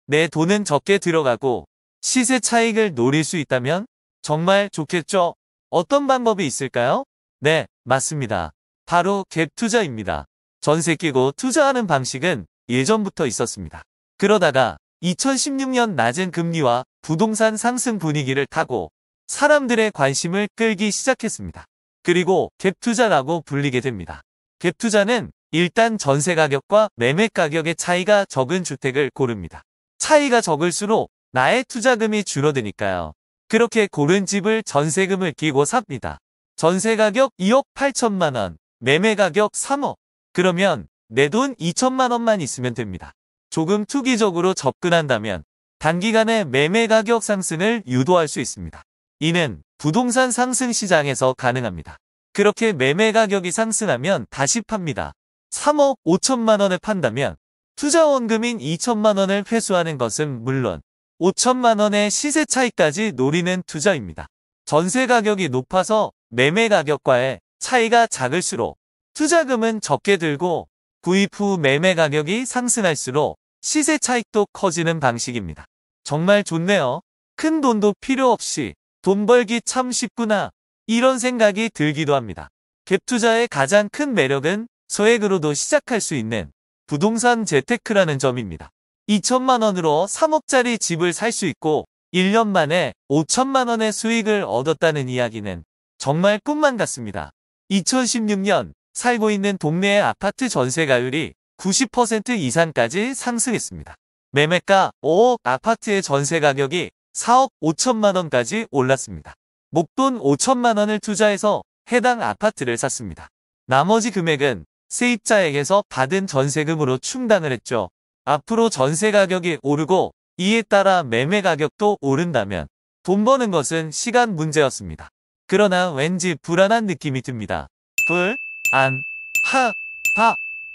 내 돈은 적게 들어가고 시세 차익을 노릴 수 있다면 정말 좋겠죠? 어떤 방법이 있을까요? 네, 맞습니다. 바로 갭 투자입니다. 전세 끼고 투자하는 방식은 예전부터 있었습니다. 그러다가 2016년 낮은 금리와 부동산 상승 분위기를 타고 사람들의 관심을 끌기 시작했습니다. 그리고 갭 투자라고 불리게 됩니다. 갭 투자는 일단 전세 가격과 매매 가격의 차이가 적은 주택을 고릅니다. 차이가 적을수록 나의 투자금이 줄어드니까요. 그렇게 고른 집을 전세금을 끼고 삽니다. 전세 가격 2억 8천만 원, 매매 가격 3억. 그러면 내 돈 2천만 원만 있으면 됩니다. 조금 투기적으로 접근한다면 단기간에 매매 가격 상승을 유도할 수 있습니다. 이는 부동산 상승 시장에서 가능합니다. 그렇게 매매 가격이 상승하면 다시 팝니다. 3억 5천만 원에 판다면 투자 원금인 2천만 원을 회수하는 것은 물론 5천만 원의 시세 차익까지 노리는 투자입니다. 전세 가격이 높아서 매매 가격과의 차이가 작을수록 투자금은 적게 들고 구입 후 매매 가격이 상승할수록 시세 차익도 커지는 방식입니다. 정말 좋네요. 큰 돈도 필요 없이 돈 벌기 참 쉽구나. 이런 생각이 들기도 합니다. 갭 투자의 가장 큰 매력은 소액으로도 시작할 수 있는 부동산 재테크라는 점입니다. 2천만 원으로 3억짜리 집을 살 수 있고 1년 만에 5천만 원의 수익을 얻었다는 이야기는 정말 꿈만 같습니다. 2016년 살고 있는 동네의 아파트 전세가율이 90% 이상까지 상승했습니다. 매매가 5억 아파트의 전세 가격이 4억 5천만 원까지 올랐습니다. 목돈 5천만 원을 투자해서 해당 아파트를 샀습니다. 나머지 금액은 세입자에게서 받은 전세금으로 충당을 했죠. 앞으로 전세 가격이 오르고 이에 따라 매매 가격도 오른다면 돈 버는 것은 시간 문제였습니다. 그러나 왠지 불안한 느낌이 듭니다.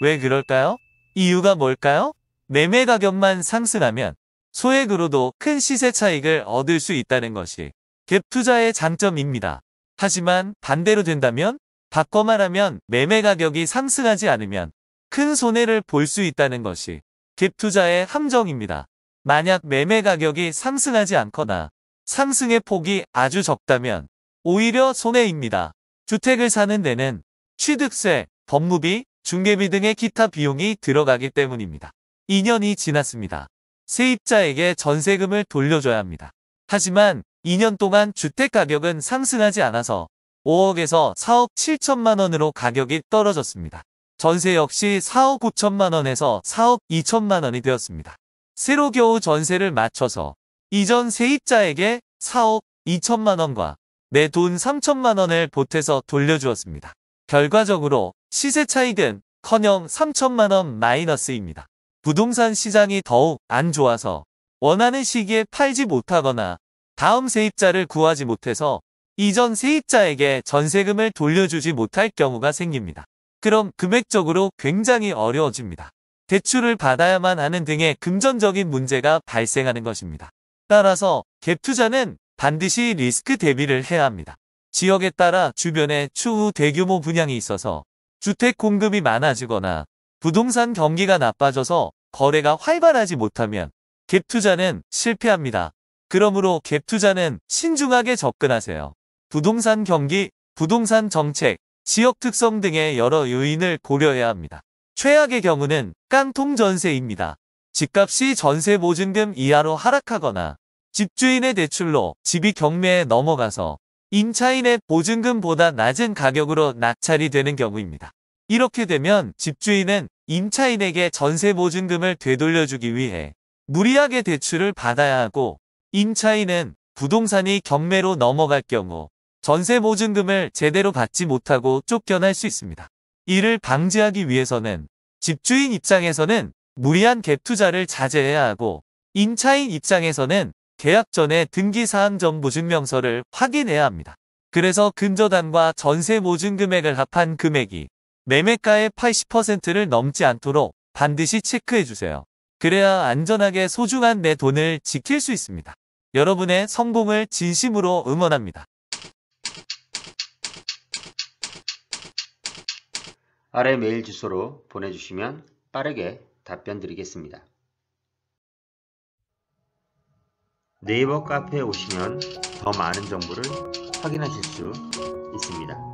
왜 그럴까요? 이유가 뭘까요? 매매 가격만 상승하면 소액으로도 큰 시세 차익을 얻을 수 있다는 것이 갭 투자의 장점입니다. 하지만 반대로 된다면, 바꿔 말하면 매매 가격이 상승하지 않으면 큰 손해를 볼 수 있다는 것이 갭 투자의 함정입니다. 만약 매매 가격이 상승하지 않거나 상승의 폭이 아주 적다면 오히려 손해입니다. 주택을 사는 데는 취득세, 법무비, 중개비 등의 기타 비용이 들어가기 때문입니다. 2년이 지났습니다. 세입자에게 전세금을 돌려줘야 합니다. 하지만 2년 동안 주택 가격은 상승하지 않아서 5억에서 4억 7천만 원으로 가격이 떨어졌습니다. 전세 역시 4억 5천만 원에서 4억 2천만 원이 되었습니다. 새로 겨우 전세를 맞춰서 이전 세입자에게 4억 2천만 원과 내 돈 3천만 원을 보태서 돌려주었습니다. 결과적으로 시세 차익은 커녕 3천만 원 마이너스입니다. 부동산 시장이 더욱 안 좋아서 원하는 시기에 팔지 못하거나 다음 세입자를 구하지 못해서 이전 세입자에게 전세금을 돌려주지 못할 경우가 생깁니다. 그럼 금액적으로 굉장히 어려워집니다. 대출을 받아야만 하는 등의 금전적인 문제가 발생하는 것입니다. 따라서 갭 투자는 반드시 리스크 대비를 해야 합니다. 지역에 따라 주변에 추후 대규모 분양이 있어서 주택 공급이 많아지거나 부동산 경기가 나빠져서 거래가 활발하지 못하면 갭 투자는 실패합니다. 그러므로 갭 투자는 신중하게 접근하세요. 부동산 경기, 부동산 정책, 지역 특성 등의 여러 요인을 고려해야 합니다. 최악의 경우는 깡통 전세입니다. 집값이 전세 보증금 이하로 하락하거나 집주인의 대출로 집이 경매에 넘어가서 임차인의 보증금보다 낮은 가격으로 낙찰이 되는 경우입니다. 이렇게 되면 집주인은 임차인에게 전세 보증금을 되돌려주기 위해 무리하게 대출을 받아야 하고, 임차인은 부동산이 경매로 넘어갈 경우 전세 보증금을 제대로 받지 못하고 쫓겨날 수 있습니다. 이를 방지하기 위해서는 집주인 입장에서는 무리한 갭 투자를 자제해야 하고, 임차인 입장에서는 계약 전에 등기사항 전부 증명서를 확인해야 합니다. 그래서 근저당과 전세 보증 금액을 합한 금액이 매매가의 80%를 넘지 않도록 반드시 체크해주세요. 그래야 안전하게 소중한 내 돈을 지킬 수 있습니다. 여러분의 성공을 진심으로 응원합니다. 아래 메일 주소로 보내주시면 빠르게 답변 드리겠습니다. 네이버 카페에 오시면 더 많은 정보를 확인하실 수 있습니다.